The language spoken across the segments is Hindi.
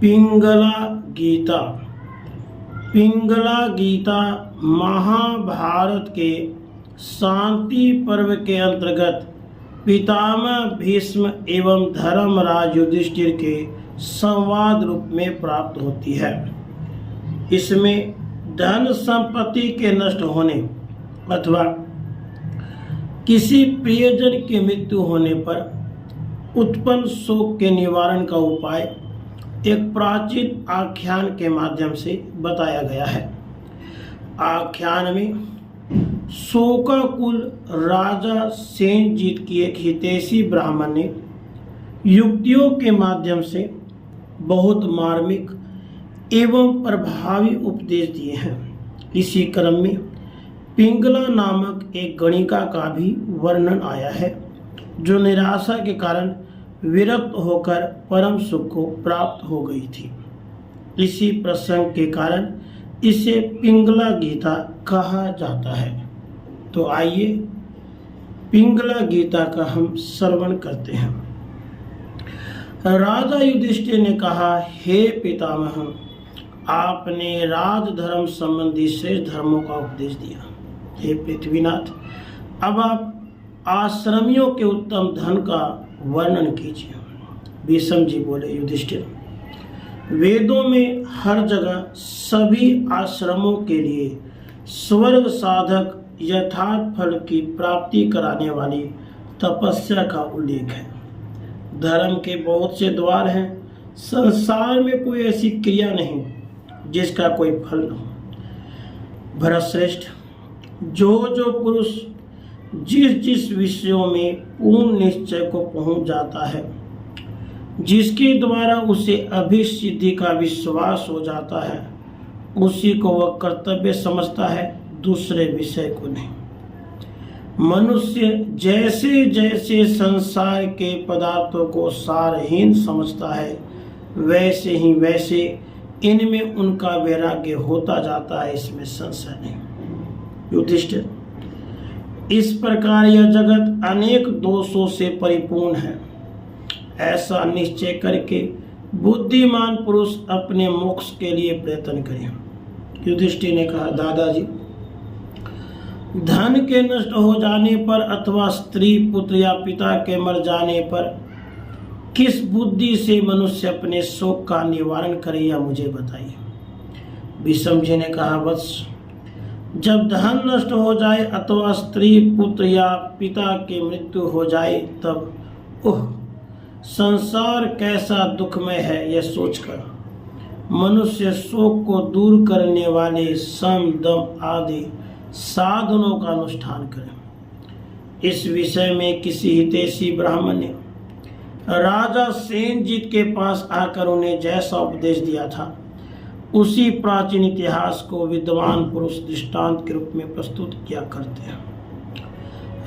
पिंगला गीता। पिंगला गीता महाभारत के शांति पर्व के अंतर्गत पितामह भीष्म एवं धर्मराज युधिष्ठिर के संवाद रूप में प्राप्त होती है। इसमें धन संपत्ति के नष्ट होने अथवा किसी प्रियजन की मृत्यु होने पर उत्पन्न शोक के निवारण का उपाय एक प्राचीन आख्यान के माध्यम से बताया गया है। आख्यान में शोकाकुल राजा सेनजीत की एक हितैषी ब्राह्मण ने युक्तियों के माध्यम से बहुत मार्मिक एवं प्रभावी उपदेश दिए हैं। इसी क्रम में पिंगला नामक एक गणिका का भी वर्णन आया है, जो निराशा के कारण विरक्त होकर परम सुख को प्राप्त हो गई थी। इसी प्रसंग के कारण इसे पिंगला गीता कहा जाता है। तो आइए पिंगला गीता का हम श्रवण करते हैं। राजा युधिष्ठिर ने कहा, हे पितामह, आपने राजधर्म संबंधी श्रेष्ठ धर्मों का उपदेश दिया। हे पृथ्वीनाथ, अब आप आश्रमियों के उत्तम धन का वर्णन कीजिए। भीष्म जी बोले, युधिष्ठिर, वेदों में हर जगह सभी आश्रमों के लिए स्वर्ग साधक यथार्थ फल की प्राप्ति कराने वाली तपस्या का उल्लेख है। धर्म के बहुत से द्वार हैं, संसार में कोई ऐसी क्रिया नहीं जिसका कोई फल न हो। भरतश्रेष्ठ, जो पुरुष जिस विषयों में पूर्ण निश्चय को पहुंच जाता है, जिसके द्वारा उसे अभिसिद्धि का विश्वास हो जाता है, उसी को वह कर्तव्य समझता है, दूसरे विषय को नहीं। मनुष्य जैसे जैसे संसार के पदार्थों को सारहीन समझता है, वैसे ही वैसे इनमें उनका वैराग्य होता जाता है, इसमें संशय नहीं। युधिष्ठिर, इस प्रकार यह जगत अनेक दोषों से परिपूर्ण है। ऐसा निश्चय करके बुद्धिमान पुरुष अपने मोक्ष के लिए प्रयत्न करें। युधिष्ठिर ने कहा, दादाजी, धन के नष्ट हो जाने पर अथवा स्त्री पुत्र या पिता के मर जाने पर किस बुद्धि से मनुष्य अपने शोक का निवारण करे, या मुझे बताइए। भीष्म जी ने कहा, वत्स, जब धन नष्ट हो जाए अथवा स्त्री पुत्र या पिता की मृत्यु हो जाए, तब संसार कैसा दुखमय है, यह सोचकर मनुष्य शोक को दूर करने वाले सम दम आदि साधनों का अनुष्ठान करें। इस विषय में किसी हितैषी ब्राह्मण ने राजा सेनजीत के पास आकर उन्हें जैसा उपदेश दिया था, उसी प्राचीन इतिहास को विद्वान पुरुष दृष्टांत के रूप में प्रस्तुत किया करते हैं।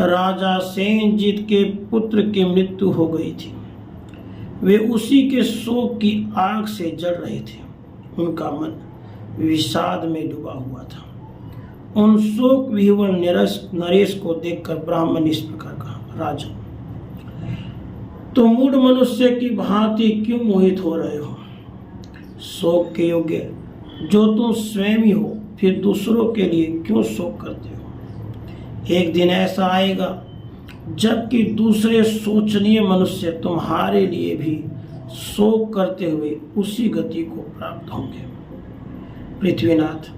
राजा सेनजीत के पुत्र की मृत्यु हो गई थी। वे उसी के शोक की आग से जल रहे थे। उनका मन विषाद में डूबा हुआ था। उन शोक विह्वल नरेश को देखकर ब्राह्मण इस प्रकार कहा, राजा, तुम मूढ़ मनुष्य की भांति क्यों मोहित हो रहे हो? शोक के योग्य जो तुम स्वयं ही हो, फिर दूसरों के लिए क्यों शोक करते हो? एक दिन ऐसा आएगा जबकि दूसरे शोचनीय मनुष्य तुम्हारे लिए भी शोक करते हुए उसी गति को प्राप्त होंगे। पृथ्वीनाथ,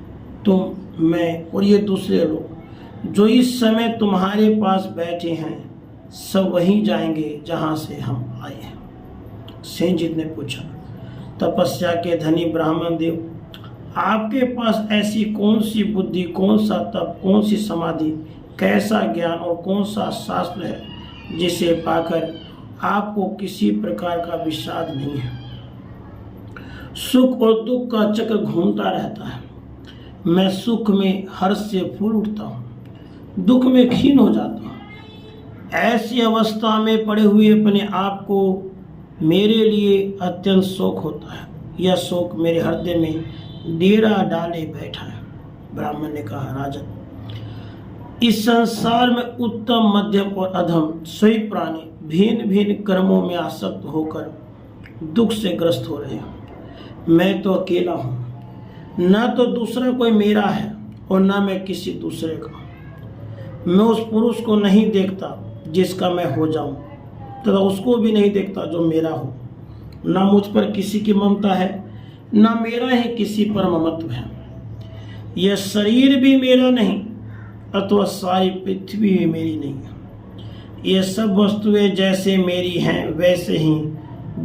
तुम, मैं और ये दूसरे लोग जो इस समय तुम्हारे पास बैठे हैं, सब वहीं जाएंगे जहां से हम आए हैं। सेनजीत ने पूछा, तपस्या के धनी ब्राह्मण देव, आपके पास ऐसी कौन सी बुद्धि, कौन सा तप, कौन सी समाधि, कैसा ज्ञान और कौन सा शास्त्र है जिसे पाकर आपको किसी प्रकार का विषाद नहीं है? सुख और दुख का चक्र घूमता रहता है। मैं सुख में हर्ष से फूल उठता हूँ, दुख में क्षीण हो जाता हूँ। ऐसी अवस्था में पड़े हुए अपने आप को मेरे लिए अत्यंत शोक होता है। यह शोक मेरे हृदय में डेरा डाले बैठा है। ब्राह्मण ने कहा, राजन, इस संसार में उत्तम, मध्यम और अधम सभी प्राणी भिन्न भिन्न कर्मों में आसक्त होकर दुख से ग्रस्त हो रहे हो। मैं तो अकेला हूँ, ना तो दूसरा कोई मेरा है और ना मैं किसी दूसरे का। मैं उस पुरुष को नहीं देखता जिसका मैं हो जाऊं, तथा उसको भी नहीं देखता जो मेरा हो। ना मुझ पर किसी की ममता है, ना मेरा ही किसी पर ममत्व है। यह शरीर भी मेरा नहीं, अथवा सारी पृथ्वी भी मेरी नहीं है। ये सब वस्तुएं जैसे मेरी हैं वैसे ही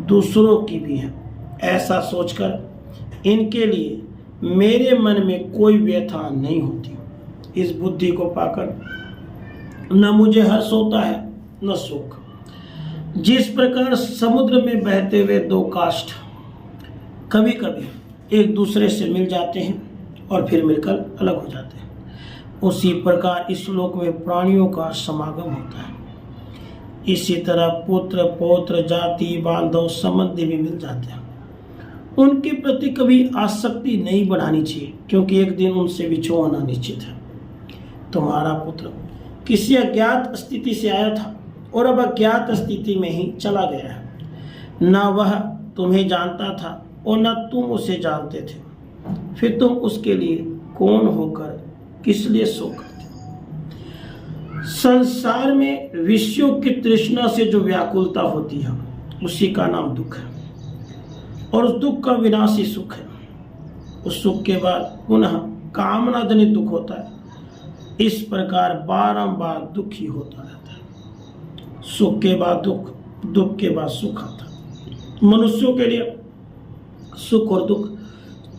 दूसरों की भी हैं। ऐसा सोचकर इनके लिए मेरे मन में कोई व्यथा नहीं होती। इस बुद्धि को पाकर न मुझे हर्ष होता है न सुख। जिस प्रकार समुद्र में बहते हुए दो काष्ठ कभी कभी एक दूसरे से मिल जाते हैं और फिर मिलकर अलग हो जाते हैं, उसी प्रकार इस लोक में प्राणियों का समागम होता है। इसी तरह पुत्र पौत्र जाति बांधव संबंधी भी मिल जाते हैं। उनके प्रति कभी आसक्ति नहीं बढ़ानी चाहिए, क्योंकि एक दिन उनसे विछोह होना निश्चित है। तुम्हारा पुत्र किसी अज्ञात स्थिति से आया था और अब अज्ञात स्थिति में ही चला गया है। न वह तुम्हें जानता था और न तुम उसे जानते थे। फिर तुम उसके लिए कौन होकर किस लिए शोक करते? संसार में विषयों की तृष्णा से जो व्याकुलता होती है उसी का नाम दुख है, और उस दुख का विनाशी सुख है। उस सुख के बाद पुनः कामना जनित दुख होता है। इस प्रकार बारंबार दुख ही होता रहता है। सुख के बाद दुख, दुख के बाद सुख आता है। मनुष्यों के लिए सुख और दुख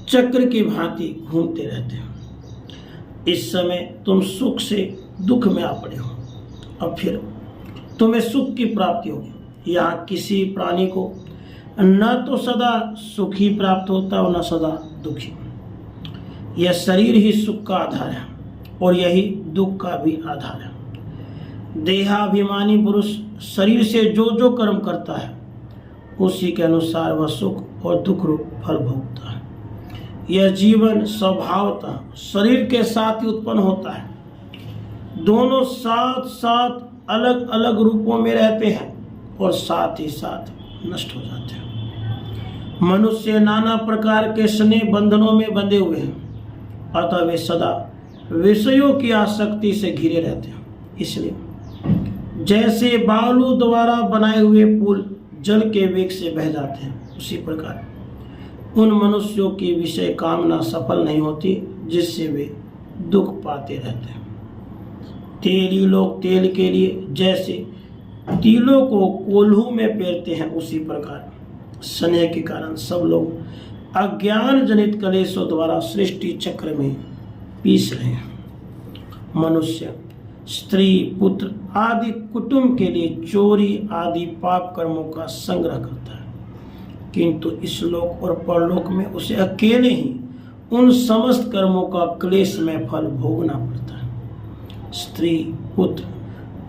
चक्र की भांति घूमते रहते हैं। इस समय तुम सुख से दुख में आ पड़े हो, अब फिर तुम्हें सुख की प्राप्ति होगी। यहाँ किसी प्राणी को न तो सदा सुखी प्राप्त होता और न सदा दुखी। यह शरीर ही सुख का आधार है और यही दुख का भी आधार है। देहाभिमानी पुरुष शरीर से जो जो कर्म करता है उसी के अनुसार वह सुख और दुख रूप फल भोगता है। यह जीवन स्वभावतः शरीर के साथ ही उत्पन्न होता है। दोनों साथ साथ अलग अलग रूपों में रहते हैं और साथ ही साथ नष्ट हो जाते हैं। मनुष्य नाना प्रकार के स्नेह बंधनों में बंधे हुए हैं, अतः वे सदा विषयों की आसक्ति से घिरे रहते हैं। इसलिए जैसे बालू द्वारा बनाए हुए पुल जल के वेग से बह जाते हैं, उसी प्रकार उन मनुष्यों की विषय कामना सफल नहीं होती, जिससे वे दुख पाते रहते हैं। तेली लोग तेल के लिए जैसे तिलों को कोल्हू में पेरते हैं, उसी प्रकार स्नेह के कारण सब लोग अज्ञान जनित कलेशों द्वारा सृष्टि चक्र में पीस रहे हैं। मनुष्य स्त्री पुत्र आदि कुटुंब के लिए चोरी आदि पाप कर्मों का संग्रह करता है, किंतु इस लोक और परलोक में उसे अकेले ही उन समस्त कर्मों का क्लेश में फल भोगना पड़ता है। स्त्री पुत्र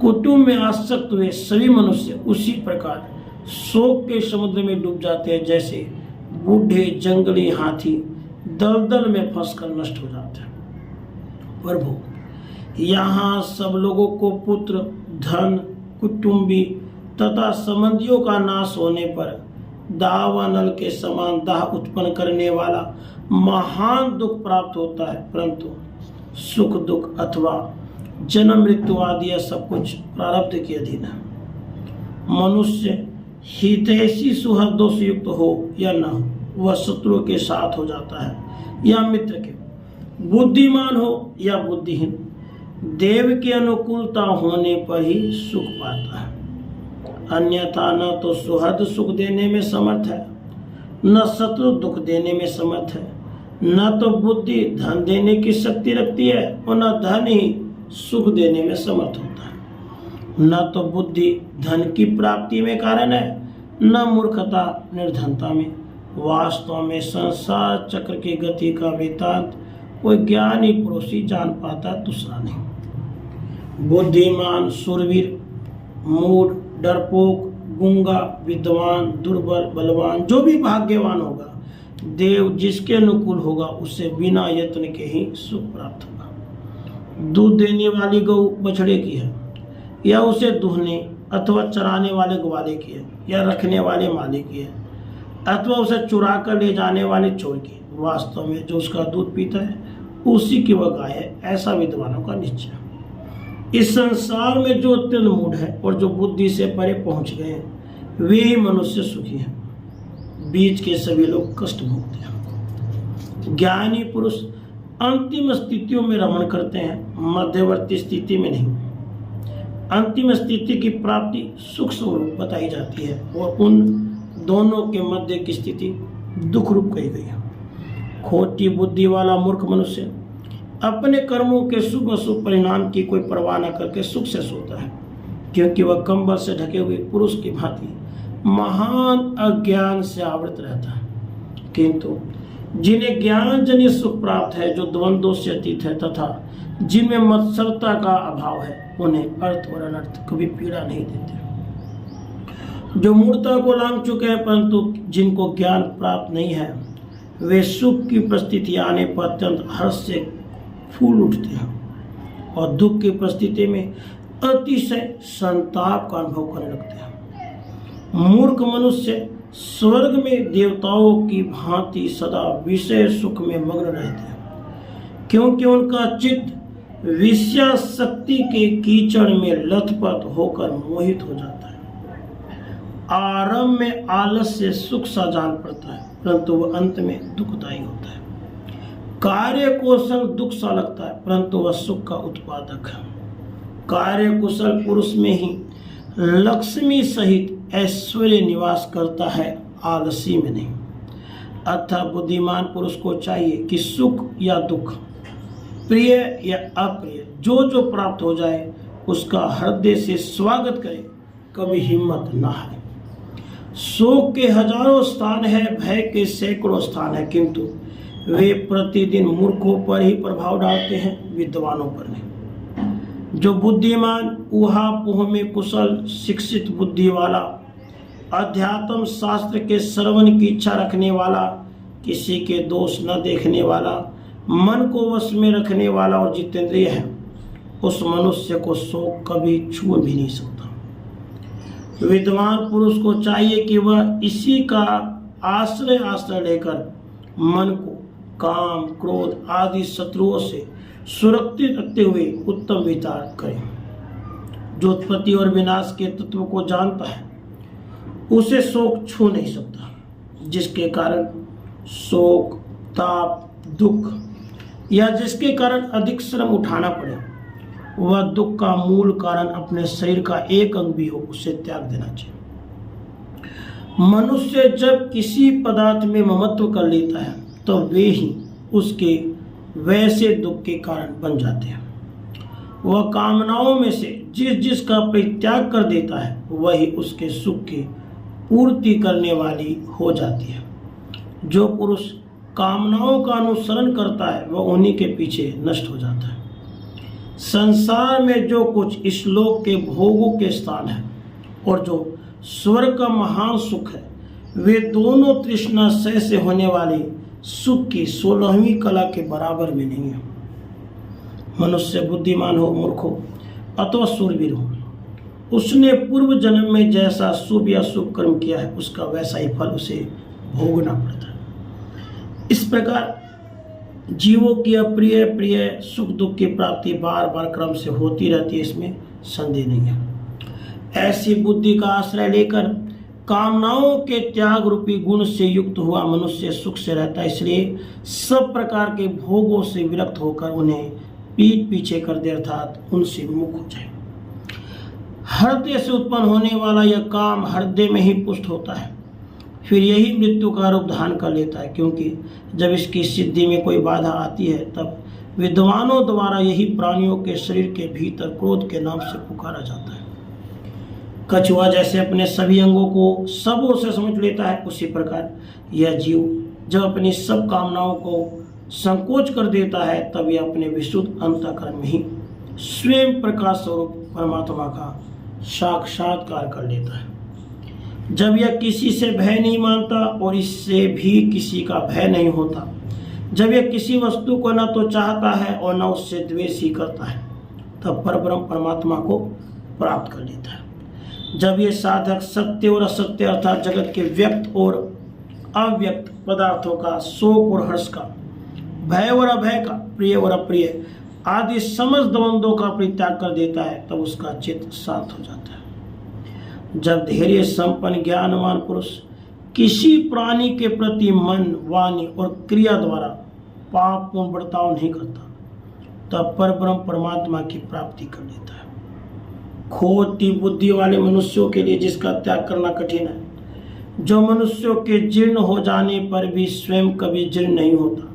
कुटुंब में आसक्त हुए सभी मनुष्य उसी प्रकार शोक के समुद्र में डूब जाते हैं, जैसे बूढ़े जंगली हाथी दलदल में फंसकर नष्ट हो जाते हैं। प्रभु, यहाँ सब लोगों को पुत्र धन कुटुंबी तथा संबंधियों का नाश होने पर दावानल के समान दाह उत्पन्न करने वाला महान दुख प्राप्त होता है, परंतु सुख दुख अथवा जन्म मृत्यु आदि यह सब कुछ प्रारब्ध के अधीन है। मनुष्य हितैषी सुहृदों से युक्त हो या न हो, वह शत्रु के साथ हो जाता है या मित्र के, बुद्धिमान हो या बुद्धिहीन, देव की अनुकूलता होने पर ही सुख पाता है। अन्यथा न तो सुहृद सुख देने में समर्थ है, न शत्रु दुख देने में समर्थ है, न तो बुद्धि धन देने की शक्ति रखती है और न धन ही सुख देने में समर्थ होता है। न तो बुद्धि धन की प्राप्ति में कारण है, न मूर्खता निर्धनता में। वास्तव में संसार चक्र की गति का वृत्तांत कोई ज्ञानी पुरुष ही जान पाता, दूसरा नहीं। बुद्धिमान शूरवीर मूढ़ डरपोक गूंगा विद्वान दुर्बल बलवान जो भी भाग्यवान होगा, देव जिसके अनुकूल होगा उसे बिना यत्न के ही सुख प्राप्त होगा। दूध देने वाली गौ बछड़े की है या उसे दूहने अथवा चराने वाले ग्वाले की है या रखने वाले मालिक की है, अथवा उसे चुरा कर ले जाने वाले चोर की। वास्तव में जो उसका दूध पीता है उसी की वह गाय है, ऐसा विद्वानों का निश्चय। इस संसार में जो अत्यंत मूढ़ है और जो बुद्धि से परे पहुंच गए हैं वे ही मनुष्य सुखी हैं। बीच के सभी लोग कष्ट भोगते हैं। ज्ञानी पुरुष अंतिम स्थितियों में रमण करते हैं, मध्यवर्ती स्थिति में नहीं। अंतिम स्थिति की प्राप्ति सुख स्वरूप बताई जाती है और उन दोनों के मध्य की स्थिति दुख रूप कही गई है। खोटी बुद्धि वाला मूर्ख मनुष्य अपने कर्मों के शुभ अशुभ परिणाम की कोई परवाह न करके सुख से सोता है, क्योंकि वह कंबल से ढके हुए पुरुष की भांति महान अज्ञान से आवृत रहता है। किंतु जिन्हें ज्ञान जनित सुख प्राप्त है, जो द्वंद्वों से अतीत है तथा जिनमें मत्सरता का अभाव है, उन्हें अर्थ और अनर्थ कभी पीड़ा नहीं देते। जो मूर्खता को लांघ चुके हैं परंतु जिनको ज्ञान प्राप्त नहीं है, वे सुख की परिस्थिति आने पर अत्यंत हर्ष से फूल उठते हैं और दुख की परिस्थिति में अतिशय संताप का अनुभव करने लगते हैं। मूर्ख मनुष्य स्वर्ग में देवताओं की भांति सदा विषय सुख में मग्न रहते हैं, क्योंकि उनका चित्त विषयासक्ति के कीचड़ में लथपथ होकर मोहित हो जाता है। आरंभ में आलस से सुख सा जान पड़ता है, परंतु वह अंत में दुखदायी होता है। कार्य कौशल दुख सा लगता है, परंतु वह सुख का उत्पादक है। कार्य कुशल पुरुष में ही लक्ष्मी सहित ऐश्वर्य निवास करता है, आलसी में नहीं। अतः बुद्धिमान पुरुष को चाहिए कि सुख या दुख, प्रिय या अप्रिय, जो जो प्राप्त हो जाए उसका हृदय से स्वागत करे, कभी हिम्मत न हारे। शोक के हजारों स्थान है, भय के सैकड़ों स्थान है, किंतु वे प्रतिदिन मूर्खों पर ही प्रभाव डालते हैं, विद्वानों पर नहीं। जो बुद्धिमान ऊहापोह में कुशल शिक्षित बुद्धि वाला, अध्यात्म शास्त्र के श्रवण की इच्छा रखने वाला, किसी के दोष न देखने वाला, मन को वश में रखने वाला और जितेंद्रिय है, उस मनुष्य को शोक कभी छू भी नहीं सकता। विद्वान पुरुष को चाहिए कि वह इसी का आश्रय लेकर मन को काम, क्रोध आदि शत्रुओं से सुरक्षित रखते हुए उत्तम विचार करे। जो उत्पत्ति और विनाश के तत्व को जानता है उसे शोक छू नहीं सकता। जिसके कारण शोक, ताप, दुख या जिसके कारण अधिक श्रम उठाना पड़े, वह दुख का मूल कारण अपने शरीर का एक अंग भी हो, उसे त्याग देना चाहिए। मनुष्य जब किसी पदार्थ में ममत्व कर लेता है तो वे ही उसके वैसे दुख के कारण बन जाते हैं। वह कामनाओं में से जिसका परित्याग कर देता है वही उसके सुख की पूर्ति करने वाली हो जाती है। जो पुरुष कामनाओं का अनुसरण करता है वह उन्हीं के पीछे नष्ट हो जाता है। संसार में जो कुछ इस लोक के भोगों के स्थान है और जो स्वर्ग का महान सुख है, वे दोनों तृष्णाशय से होने वाले सुख की 16वीं कला के बराबर में नहीं है। मनुष्य बुद्धिमान हो, मूर्ख हो अथवा शूरवीर हो, उसने पूर्व जन्म में जैसा शुभ या शुभ कर्म किया है उसका वैसा ही फल उसे भोगना पड़ता है। इस प्रकार जीवों की अप्रिय प्रिय सुख दुख की प्राप्ति बार बार क्रम से होती रहती है, इसमें संदेह नहीं है। ऐसी बुद्धि का आश्रय लेकर कामनाओं के त्याग रूपी गुण से युक्त हुआ मनुष्य सुख से रहता है। इसलिए सब प्रकार के भोगों से विरक्त होकर उन्हें पीठ पीछे कर दे, अर्थात उनसे मुक्त हो जाए। हृदय से उत्पन्न होने वाला यह काम हृदय में ही पुष्ट होता है, फिर यही मृत्यु का रूप धारण कर लेता है। क्योंकि जब इसकी सिद्धि में कोई बाधा आती है तब विद्वानों द्वारा यही प्राणियों के शरीर के भीतर क्रोध के नाम से पुकारा जाता है। कछुआ जैसे अपने सभी अंगों को सबों से समझ लेता है, उसी प्रकार यह जीव जब अपनी सब कामनाओं को संकोच कर देता है तब यह अपने विशुद्ध अंतःकरण में ही स्वयं प्रकाश स्वरूप परमात्मा का साक्षात्कार कर लेता है। जब यह किसी से भय नहीं मानता और इससे भी किसी का भय नहीं होता, जब यह किसी वस्तु को न तो चाहता है और न उससे द्वेष ही करता है, तब परब्रह्म परमात्मा को प्राप्त कर लेता है। जब ये साधक सत्य और असत्य अर्थात जगत के व्यक्त और अव्यक्त पदार्थों का, शोक और हर्ष का, भय और अभय का, प्रिय और अप्रिय आदि समस्त द्वंद्वों का परित्याग कर देता है, तब उसका चित्त शांत हो जाता है। जब धैर्य संपन्न ज्ञानवान पुरुष किसी प्राणी के प्रति मन, वाणी और क्रिया द्वारा पापपूर्ण बर्ताव नहीं करता, तब परब्रह्म परमात्मा की प्राप्ति कर लेता है। खोटी बुद्धि वाले मनुष्यों के लिए जिसका त्याग करना कठिन है, जो मनुष्यों के जीर्ण हो जाने पर भी स्वयं कभी जीर्ण नहीं होता,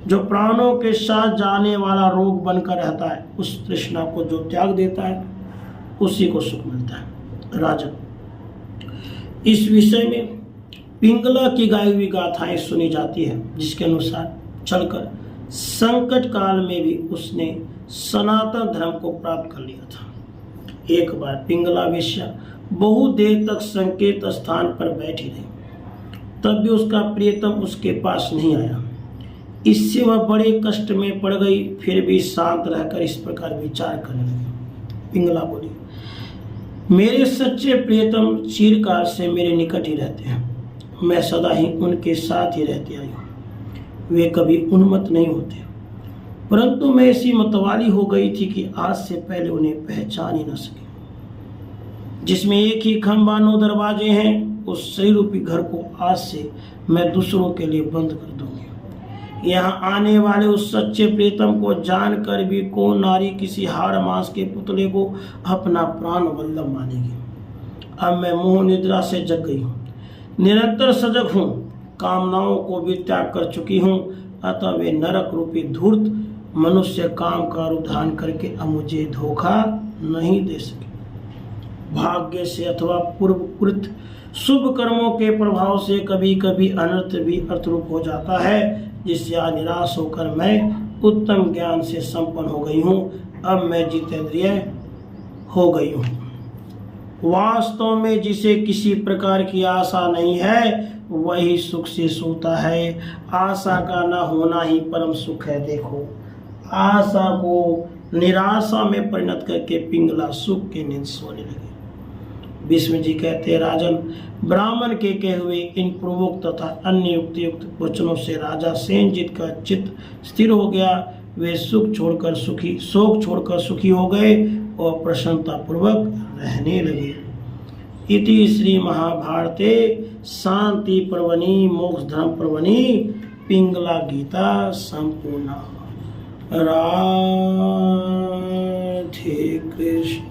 जो प्राणों के साथ जाने वाला रोग बनकर रहता है, उस तृष्णा को जो त्याग देता है उसी को सुख मिलता है। राजन, इस विषय में पिंगला की गाई हुई गाथाएं सुनी जाती है, जिसके अनुसार चलकर संकट काल में भी उसने सनातन धर्म को प्राप्त कर लिया था। एक बार पिंगला वेश्या बहुत देर तक संकेत स्थान पर बैठी रही, तब भी उसका प्रियतम उसके पास नहीं आया। इससे वह बड़े कष्ट में पड़ गई, फिर भी शांत रहकर इस प्रकार विचार करने लगी। पिंगला बोली, मेरे सच्चे प्रियतम चिरकाल से मेरे निकट ही रहते हैं, मैं सदा ही उनके साथ ही रहती आई हूँ, वे कभी उन्मत्त नहीं होते, परंतु मैं ऐसी मतवाली हो गई थी कि आज से पहले उन्हें पहचान ही न सके। जिसमें एक ही खंभा 9 दरवाजे हैं, उस सही रूपी घर को आज से मैं दूसरों के लिए बंद कर दूंगी। यहाँ आने वाले उस सच्चे प्रीतम को जानकर भी कौन नारी किसी हाड़ मांस के पुतले को अपना प्राण वल्लभ मानेगी। अब मैं मोह निद्रा से जग गई हूँ, निरंतर सजग हूँ, कामनाओं को भी त्याग कर चुकी हूँ, अतः वे नरक रूपी धूर्त मनुष्य काम का रूप धारण करके अब मुझे धोखा नहीं दे सके। भाग्य से अथवा पूर्वकृत शुभ कर्मों के प्रभाव से कभी कभी अनर्थ भी अर्थरूप हो जाता है, जिससे आज निराश होकर मैं उत्तम ज्ञान से संपन्न हो गई हूँ। अब मैं जितेंद्रिय हो गई हूँ। वास्तव में जिसे किसी प्रकार की आशा नहीं है, वही सुख से सोता है। आशा का न होना ही परम सुख है। देखो, आशा को निराशा में परिणत करके पिंगला सुख के नींद सोने लगे। भीष्म जी कहते हैं, राजन, ब्राह्मण के कहे हुए इन पूर्वोक्त तथा अन्य युक्त वचनों से राजा सेनजीत का चित्त स्थिर हो गया। वे शोक छोड़कर सुखी हो गए और प्रसन्नता पूर्वक रहने लगे। इति श्री महाभारते शांति पर्वणि मोक्ष धर्म पर्वणि पिंगला गीता संपूर्णा। राधे कृष्ण।